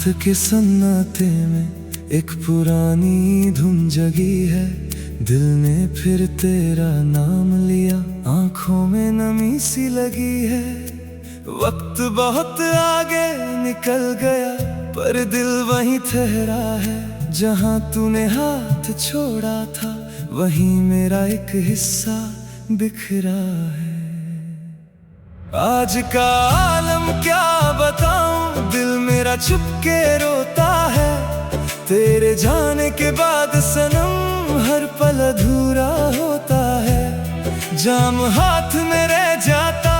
रात के सन्नाटे में एक पुरानी धुन जगी है। दिल ने फिर तेरा नाम लिया, आंखों में नमी सी लगी है। वक्त बहुत आगे निकल गया पर दिल वहीं ठहरा है। जहां तूने हाथ छोड़ा था वहीं मेरा एक हिस्सा बिखरा है। आज का आलम क्या बताऊं, दिल मेरा चुप के रोता है। तेरे जाने के बाद सनम हर पल अधूरा होता है। जाम हाथ में रह जाता,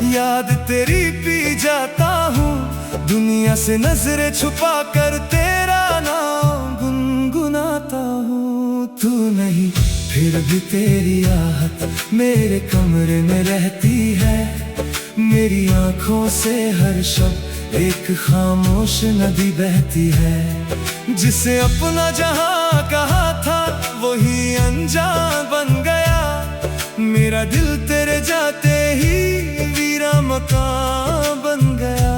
याद तेरी पी जाता हूँ। दुनिया से नजरें छुपा कर तेरा नाम गुनगुनाता हूँ। तू नहीं फिर भी तेरी आहट मेरे कमरे में रहती है। मेरी आंखों से हर शब्द एक खामोश नदी बहती है। जिसे अपना जहां कहा था वही अनजान बन गया। मेरा दिल तेरे जाते ही वीरा मकान बन गया।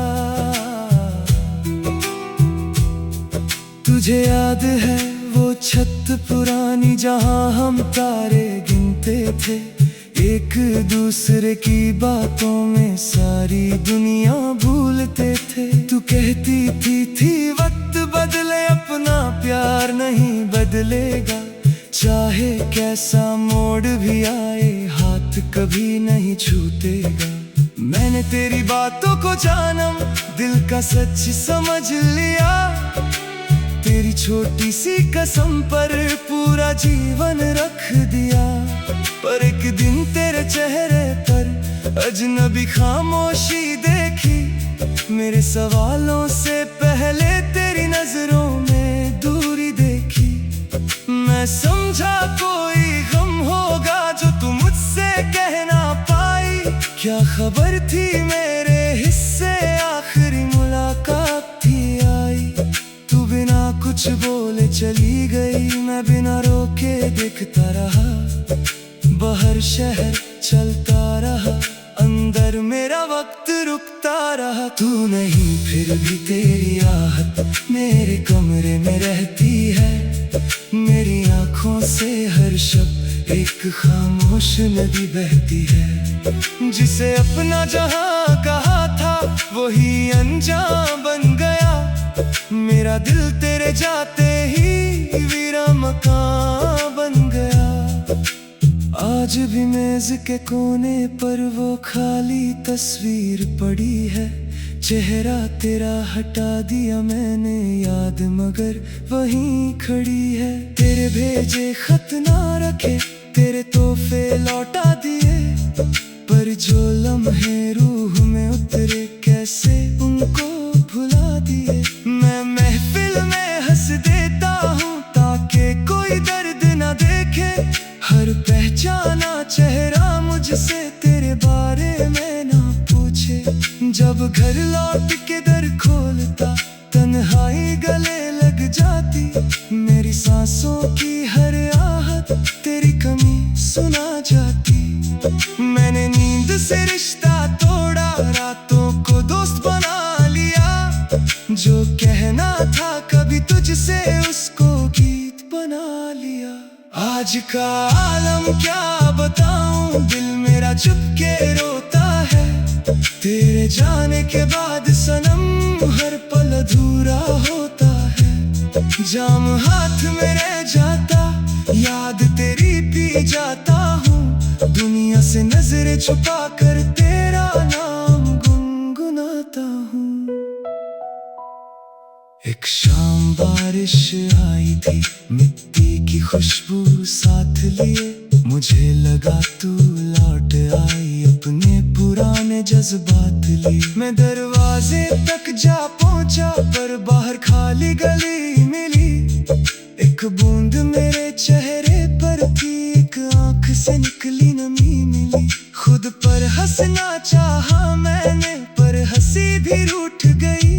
तुझे याद है वो छत पुरानी जहां हम तारे गिनते थे। एक दूसरे की बातों में सारी दुनिया भूलते थे। तू कहती थी वक्त बदले अपना प्यार नहीं बदलेगा। चाहे कैसा मोड़ भी आए हाथ कभी नहीं छूटेगा। मैंने तेरी बातों को जानम दिल का सच समझ लिया। तेरी छोटी सी कसम पर पूरा जीवन रख दिया। पर एक दिन तेरे चेहरे पर अजनबी खामोशी देखी। मेरे सवालों से पहले तेरी नजरों में दूरी देखी। मैं समझा कोई गम होगा जो तू मुझसे कह ना पाई। क्या खबर थी मेरे हिस्से आखिरी मुलाकात थी आई। तू बिना कुछ बोले चली गई, मैं बिना रोके देखता रहा। बाहर शहर चलता रहा, अंदर मेरा वक्त रुकता रहा। तू नहीं फिर भी तेरी आहट मेरे कमरे में रहती है। मेरी आंखों से हर शब्द एक खामोश नदी बहती है। जिसे अपना जहां कहा था वही अनजान बन गया। मेरा दिल तेरे जाते ही वीरा मकान बन गया। आज भी मेज के कोने पर वो खाली तस्वीर पड़ी है। चेहरा तेरा हटा दिया मैंने याद मगर वहीं खड़ी है। तेरे भेजे खत ना रखे, तेरे तोहफे लौटा दिए। पर जो लम्हे रूह में उतरे कैसे उनको भुला दिए। मैं महफिल में हंस देता हूँ ताकि कोई दर्द ना देखे। हर पहचाना चेहरा मुझसे तेरे बारे में ना पूछे। जब घर लौट के दर खोलता तन्हाई गले लग जाती। मेरी सांसों की हर आहट तेरी कमी सुना जाती। मैंने नींद से रिश्ता तोड़ा, रातों को दोस्त बना लिया। जो कहना था कभी तुझसे उसको गीत बना लिया। आज का आलम क्या बताऊं, दिल मेरा चुप के रोता है। तेरे जाने के बाद सनम हर पल अधूरा होता है। जाम हाथ में रह जाता, याद तेरी पी जाता हूँ। दुनिया से नजरें छुपा कर तेरा नाम गुनगुनाता हूँ। एक शाम बारिश आई थी, मिट्टी की खुशबू साथ लिए। मुझे लगा तू लौट आई, अपने पुराने जज्बात लिए। मैं दरवाजे तक जा पहुंचा पर बाहर खाली गली मिली। एक बूंद मेरे चेहरे पर थी, एक आंख से निकली नमी मिली। खुद पर हंसना चाहा मैंने पर हंसी भी रूठ गई।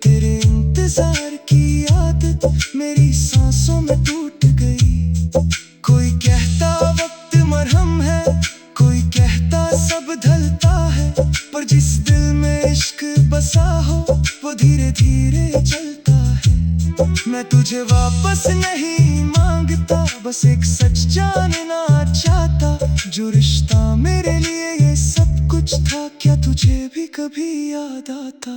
तेरे इंतजार की आदत मेरी सांसों में टूट गई। कोई कहता वक्त मरहम है, कोई कहता सब ढलता है। पर जिस दिल में इश्क बसा हो वो धीरे धीरे तुझे वापस नहीं मांगता, बस एक सच जानना चाहता। जो रिश्ता मेरे लिए ये सब कुछ था, क्या तुझे भी कभी याद आता?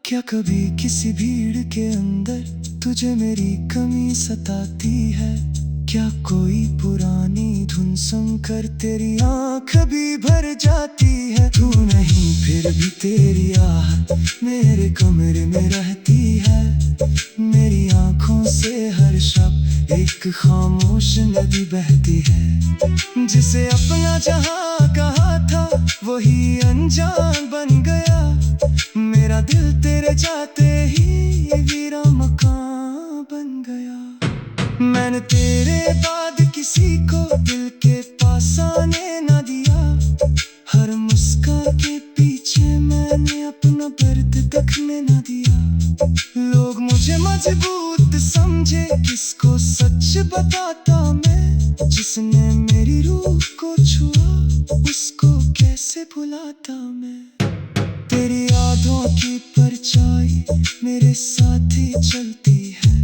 क्या कभी किसी भीड़ के अंदर तुझे मेरी कमी सताती है? क्या कोई पुरानी धुन सुनकर तेरी आँख भी भर जाती है? तू नहीं फिर भी तेरी आहट मेरे कमरे में रहती है। मेरी आँखों से हर शब्द एक खामोश नदी बहती है। जिसे अपना जहाँ कहा था वही अनजान बन गया। मेरा दिल तेरे जाते ही वीरा मकान बन गया। मैंने तेरे बाद किसी को दिल के पास आने ना दिया। हर मुस्कान के पीछे मैंने अपना दर्द दिखने ना दिया। लोग मुझे मजबूत समझे, किसको सच बताता मैं? जिसने मेरी रूह को छुआ उसको कैसे भुलाता मैं? तेरी यादों की परछाई मेरे साथ ही चलती है।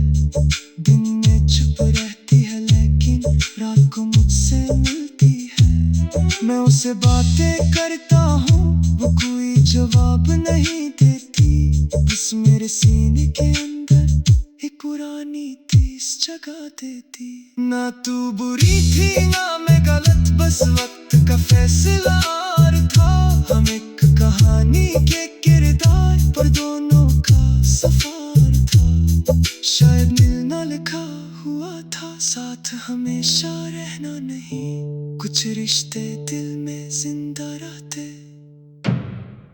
दिन में चुप रहती है लेकिन रात को मुझसे मिलती है। मैं उसे बातें करता हूँ, वो कोई जवाब नहीं देती। बस मेरे सीने के अंदर एक पुरानी तीस जगा देती। ना तू बुरी थी ना मैं गलत, बस वक्त का फैसला और था। हम एक कहानी के किरदार पर दोनों का सफर था। शायद मिलना लिखा हुआ था, साथ हमेशा रहना नहीं। कुछ रिश्ते दिल में जिंदा रहते,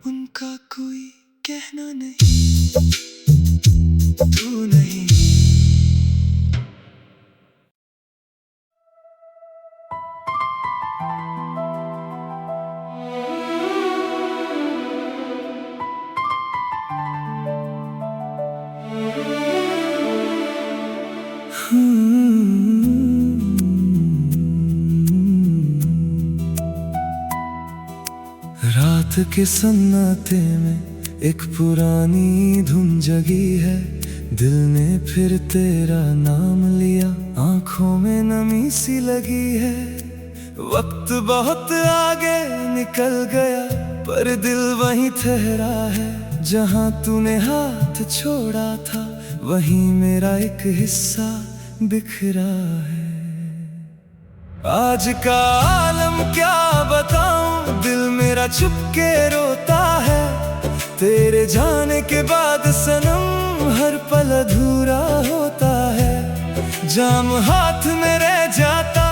उनका कोई कहना नहीं। तू नहीं। रात के सन्नाटे में एक पुरानी धुन जगी है। दिल ने फिर तेरा नाम लिया, आंखों में नमी सी लगी है। वक्त बहुत आगे निकल गया पर दिल वहीं ठहरा है। जहां तूने हाथ छोड़ा था वहीं मेरा एक हिस्सा बिखरा है। आज का आलम क्या बताऊं, दिल मेरा चुप के रोता है। तेरे जाने के बाद सनम हर पल अधूरा होता है। जाम हाथ में रह जाता,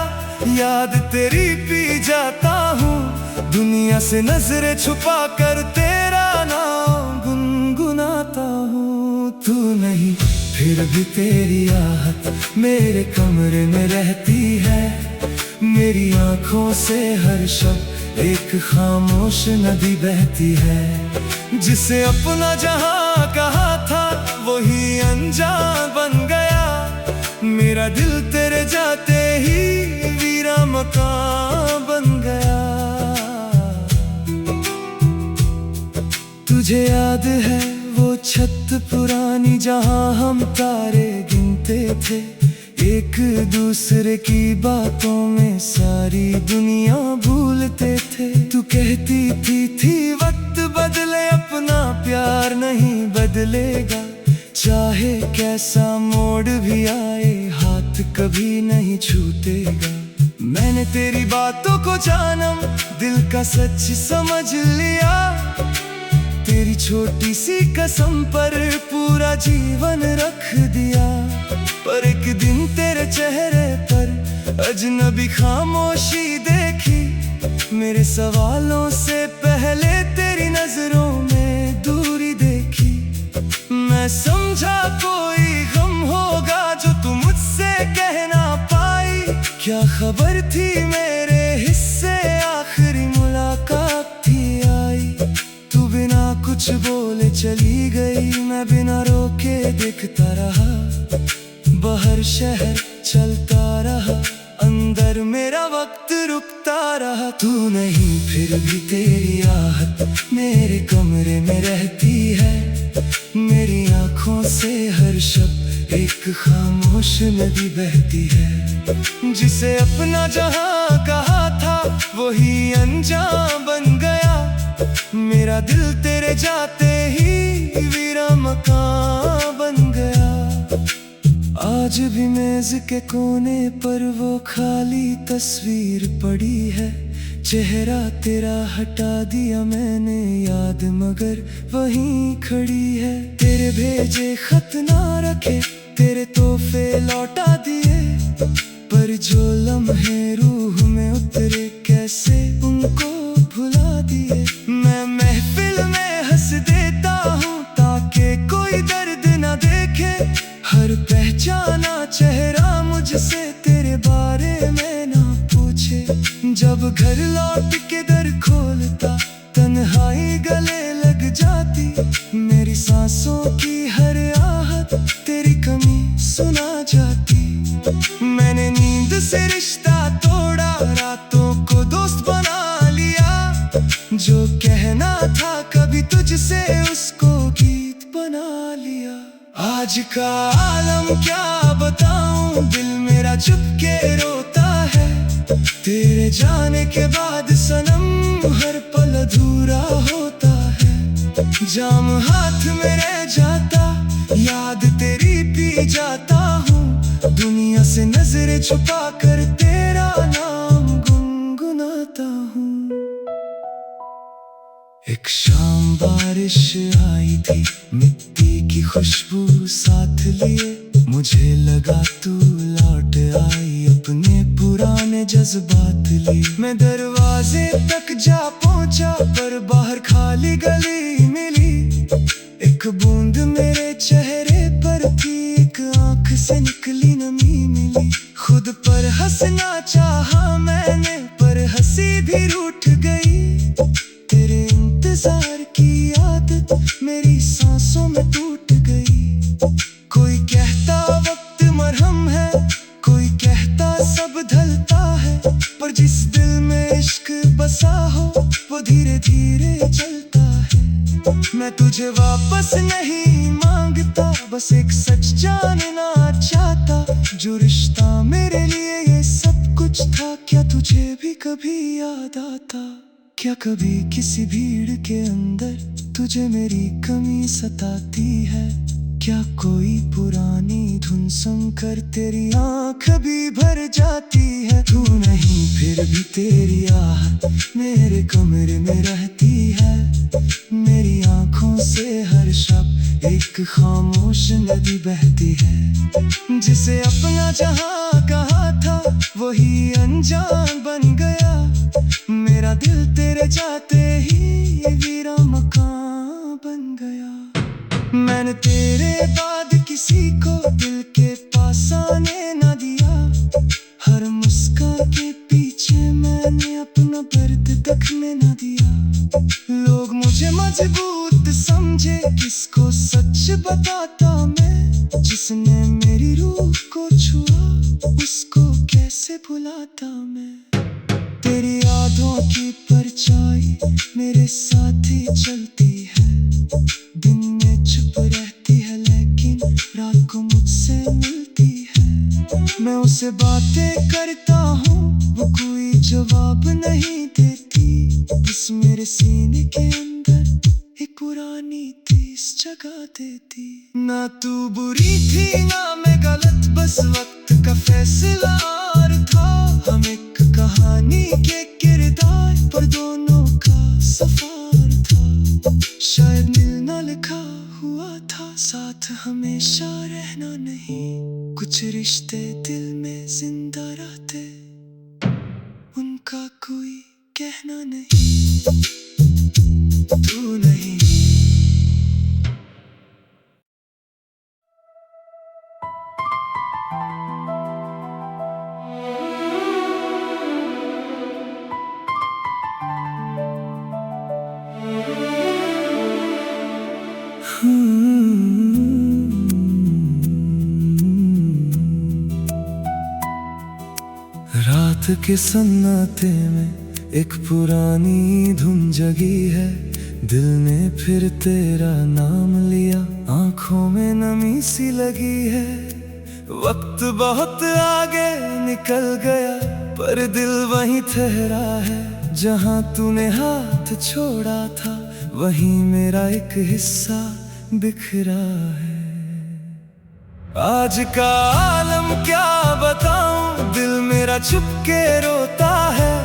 याद तेरी पी जाता हूँ। दुनिया से नजरें छुपा कर तेरा नाम गुनगुनाता हूँ। तू नहीं फिर भी तेरी आहट मेरे कमरे में रहती है। मेरी आँखों से हर शब्द एक खामोश नदी बहती है। जिसे अपना जहाँ कहा था वही अनजान बन गया। मेरा दिल तेरे जाते ही वीरा मकान बन गया। तुझे याद है वो छत पुरानी जहाँ हम तारे गिनते थे। एक दूसरे की बातों में सारी दुनिया भूलते थे। तू कहती थी वक्त बदले अपना प्यार नहीं बदलेगा। चाहे कैसा मोड़ भी आए हाथ कभी नहीं छूटेगा। मैंने तेरी बातों को जाना, दिल का सच समझ लिया। तेरी छोटी सी कसम पर पूरा जीवन रख दिया। पर एक दिन तेरे चेहरे पर अजनबी खामोशी देखी। मेरे सवालों से पहले तेरी नजरों में दूरी देखी। मैं समझा कोई गम होगा जो तू मुझसे कह ना पाई। क्या खबर थी मेरे हिस्से आखिरी मुलाकात थी आई। तू बिना कुछ बोले चली गई, मैं बिना रोके देखता रहा। बाहर शहर चलता रहा, अंदर मेरा वक्त रुकता रहा। तू नहीं फिर भी तेरी आहट मेरे कमरे में रहती है। मेरी आंखों से हर शब्द एक खामोश नदी बहती है। जिसे अपना जहां कहा था वही अनजान बन गया। मेरा दिल तेरे जाते ही वीरा मकान बन गया। आज भी मेज के कोने पर वो खाली तस्वीर पड़ी है। चेहरा तेरा हटा दिया मैंने याद मगर वहीं खड़ी है। तेरे भेजे खत ना रखे, तेरे तोहफे लौटा दिए, पर जो लम्हे रूह में उतरे कैसे उनको भुला दिए। मैं महफिल में हंस देता हूँ ताकि कोई दर्द ना देखे। हर पहचाना चेहरा मुझसे तेरे बारे में ना पूछे। जब घर लौट के दर खोलता तन्हाई गले लग जाती। मेरी सांसों की हर आहट तेरी कमी सुना जाती। मैंने नींद से रिश्ता तोड़ा, रातों को दोस्त बना लिया। जो कहना था कभी तुझसे उसको गीत बना लिया। आज का आलम क्या बताऊं, दिल मेरा चुप के रोता है। तेरे जाने के बाद सनम हर पल अधूरा होता है। जाम हाथ में रह जाता, याद तेरी पी जाता हूँ। दुनिया से नजरें छुपा कर तेरा नाम गुनगुनाता हूँ। एक शाम बारिश आई थी, मिट्टी की खुशबू साथ लिए। मुझे लगा तू लौट आई, अपने पुराने जज्बात लिए। मैं दरवाजे तक जा पहुंचा पर बाहर खाली गली मिली। एक बूंद मेरे चेहरे पर थी, एक आंख से निकली नमी मिली। खुद पर हंसना चाहा मैंने पर हंसी भी रूठ गई। तेरे इंतजार की आदत मेरी सांसों में टूट गई। कोई कहता वक्त मरहम है, कोई कहता सब ढलता है, पर जिस दिल में इश्क बसा हो वो धीरे धीरे चलता है। मैं तुझे वापस नहीं मांगता, बस एक सच जानना चाहता। जो रिश्ता मेरे लिए ये सब कुछ था, क्या तुझे भी कभी याद आता? क्या कभी किसी भीड़ के अंदर तुझे मेरी कमी सताती है? क्या कोई पुरानी धुन सुनकर तेरी आँख भी भर जाती है? तू नहीं फिर भी तेरी आहट मेरे कमरे में रहती है। मेरी आँखों से हर शब्द एक खामोश नदी बहती है। जिसे अपना जहां कहा था वही अनजान बन गया। मेरा दिल तेरे जाते ही वीरा मकान बन गया। मैंने तेरे बाद किसी को दिल के पास आने ना दिया। हर मुस्कान के पीछे मैंने अपना दर्द दखने ना दिया। लोग मुझे मजबूत समझे, किसको सच बताता मैं? जिसने मेरी रूह को छुआ उसको कैसे भुलाता मैं? तेरी यादों की परछाई मेरे साथ ही चलती है। दिन में चुप रहती है लेकिन रात को मुझसे मिलती है। मैं उसे बातें करता हूँ वो कोई जवाब नहीं देती। इस मेरे सीने के अंदर एक पुरानी तीस जगा देती। ना तू बुरी थी ना मैं गलत, बस वक्त का फैसला और था। हम एक कहानी के किरदार पर दोनों का सफर था। शायद मिलना लिखा हुआ था, साथ हमेशा रहना नहीं। कुछ रिश्ते दिल में जिंदा रहते, उनका कोई कहना नहीं। तू नहीं। रात के सन्नाटे में एक पुरानी धुन जगी है। दिल ने फिर तेरा नाम लिया, आंखों में नमी सी लगी है। वक्त बहुत आगे निकल गया पर दिल वहीं ठहरा है। जहां तूने हाथ छोड़ा था वहीं मेरा एक हिस्सा बिखरा है। आज का आलम क्या बताऊं, दिल मेरा चुप के रोता है।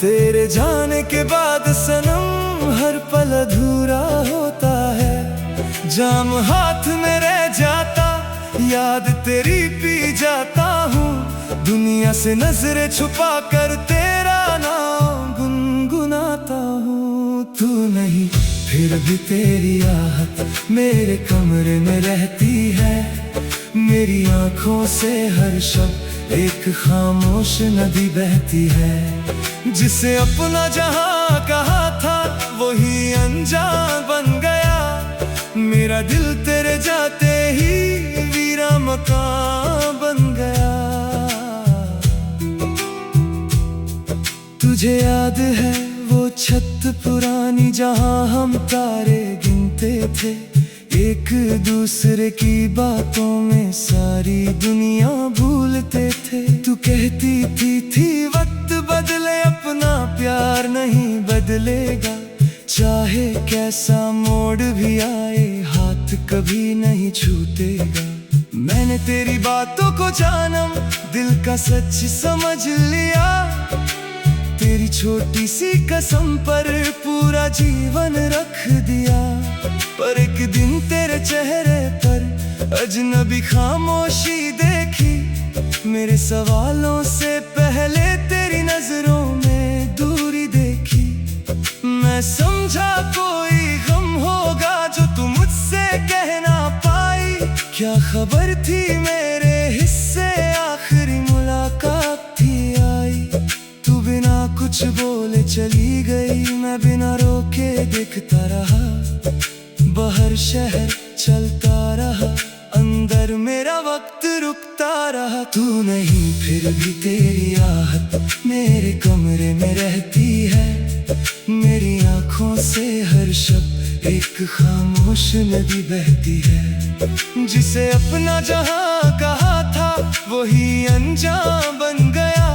तेरे जाने के बाद सनम हर पल अधूरा होता है। जाम हाथ में रह जाता, याद तेरी पी जाता हूँ। दुनिया से नजरें छुपा कर तेरा नाम गुनगुनाता हूँ। तू नहीं फिर भी तेरी आहट मेरे कमरे में रहती है। मेरी आंखों से हर शब्द एक खामोश नदी बहती है। जिसे अपना जहां कहा था वही अनजान बन गया। मेरा दिल तेरे जाते ही वीरा मकान बन गया। तुझे याद है वो छत पुरानी जहां हम तारे गिनते थे। एक दूसरे की बातों में सारी दुनिया भूलते थे। तू कहती थी वक्त बदले अपना प्यार नहीं बदलेगा। चाहे कैसा मोड़ भी आए हाथ कभी नहीं छूटेगा। मैंने तेरी बातों को जानम दिल का सच समझ लिया। तेरी छोटी सी कसम पर पूरा जीवन रख दिया। पर एक दिन तेरे चेहरे पर अजनबी खामोशी देखी। मेरे सवालों से पहले तेरी नजरों में दूरी देखी। मैं समझा कोई गम होगा जो तू मुझसे कह ना पाई। क्या खबर थी मेरे हिस्से आखिरी मुलाकात थी आई। तू बिना कुछ बोले चली गई, मैं बिना रोके देखता रहा। बाहर शहर चलता रहा, अंदर मेरा वक्त रुकता रहा। तू नहीं फिर भी तेरी आहट मेरे कमरे में रहती है। मेरी आंखों से हर शब्द एक खामोश नदी बहती है। जिसे अपना जहां कहा था वही अनजान बन गया।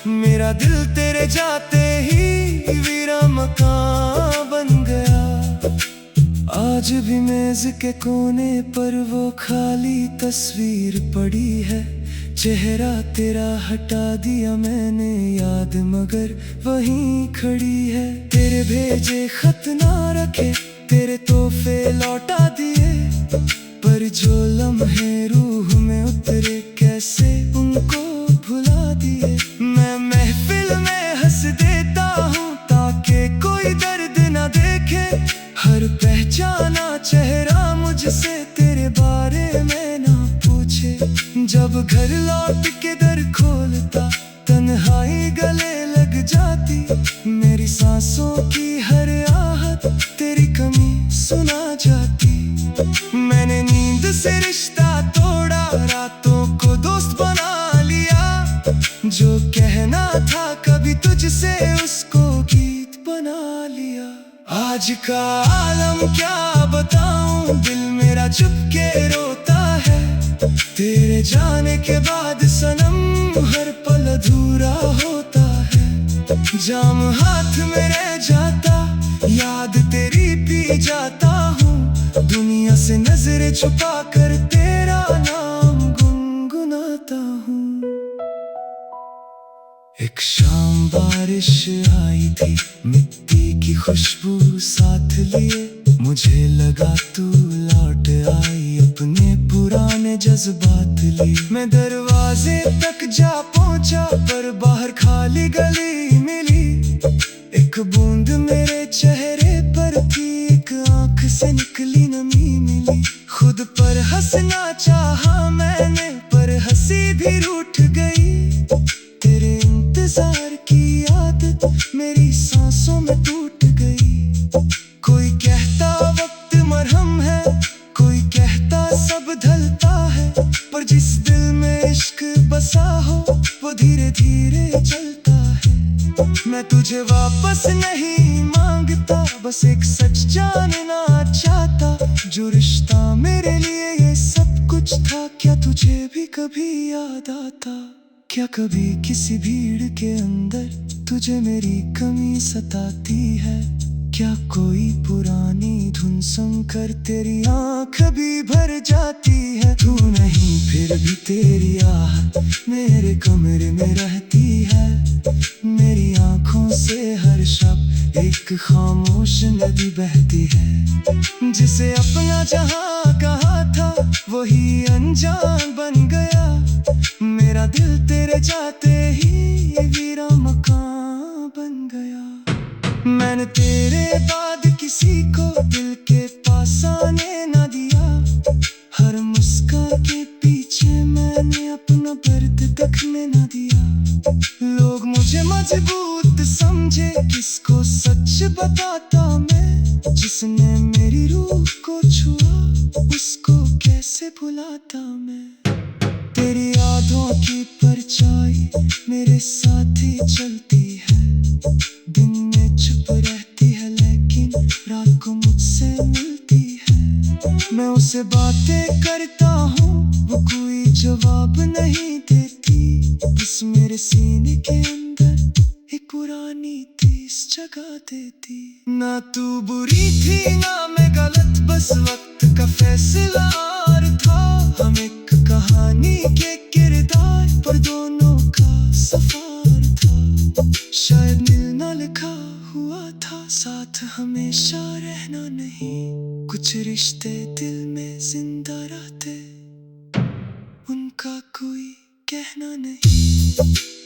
मेरा दिल तेरे जाते ही वीरा मकान बन गया। आज भी मेज के कोने पर वो खाली तस्वीर पड़ी है। चेहरा तेरा हटा दिया मैंने याद मगर वहीं खड़ी है। तेरे भेजे खत ना रखे, तेरे तोहफे लौटा दिए। पर जो लम्हे रूह में उतरे कैसे उनको भुला दिए। मैं महफिल में हंस देता हूँ ताकि कोई दर्द ना देखे। हर पहचाना चेहरा मुझसे तेरे बारे में ना पूछे। जब घर लौट के दर खोलता तन्हाई गले लग जाती। मेरी सांसों की हर आहट तेरी कमी सुना जाती। मैंने नींद से रिश्ता तोड़ा, रातों को दोस्त बना लिया। जो कहना था कभी तुझसे उसको गीत बना लिया। आज का आलम क्या बताऊं, दिल मेरा चुप के रोता है। तेरे जाने के बाद सनम हर पल अधूरा होता है। जाम हाथ में रह जाता, याद तेरी पी जाता हूँ। दुनिया से नजरें छुपा कर तेरा नाम गुनगुनाता हूँ। एक शाम बारिश आई थी, मिट्टी की खुशबू साथ लिए। मुझे लगा तू लौट आई, अपने पुराने जज्बात लिए। मैं दरवाजे तक जा पहुंचा पर बाहर खाली गली मिली। एक बूंद मेरे चेहरे पर थी, एक आंख से निकली नमी मिली। खुद पर हंसना चाहा मैंने पर हंसी भी रूठ गई। तेरे इंतजार की आदत मेरी सांसों में टूट गई। कोई कहता वक्त मरहम है, कोई कहता सब ढलता है। पर जिस दिल में इश्क बसा हो वो धीरे धीरे चलता है। मैं तुझे वापस नहीं मांगता, बस एक सच जानना चाहता, जो रिश्ता मेरे लिए ये सब कुछ था। क्या तुझे भी कभी याद आता? क्या कभी किसी भीड़ के अंदर तुझे मेरी कमी सताती है? क्या कोई पुरानी धुन सुनकर तेरी आँख भी भर जाती है? तू नहीं फिर भी तेरी आहट मेरे कमरे में रहती है। मेरी आँखों से हर शब्द एक खामोश नदी बहती है। जिसे अपना जहां कहा था वही अनजान बन गया। मेरा दिल तेरे जाते ही ये वीरा मकान बन गया। मैंने तेरे बाद किसी को दिल के पास आने ना दिया। हर मुस्कान के पीछे मैंने अपना दर्द दिखने ना दिया। लोग मुझे मजबूत समझे, किसको सच बताता मैं? जिसने मेरी रूह को छुआ उसको कैसे भुलाता मैं? तेरी यादों की परछाई मेरे साथ ही चलती है। दिन में चुप रहती है लेकिन रात को मुझसे मिलती है। मैं उसे बातें करता हूँ वो कोई जवाब नहीं देती। इस मेरे सीने के अंदर एक पुरानी तीस जगा देती। ना तू बुरी थी ना मैं गलत, बस वक्त का फैसला और था। हम एक कहानी के किरदार पर दोनों का सफर था। शायद मिलना लिखा हुआ था, साथ हमेशा रहना नहीं। कुछ रिश्ते दिल में जिंदा रहते, उनका कोई कहना नहीं।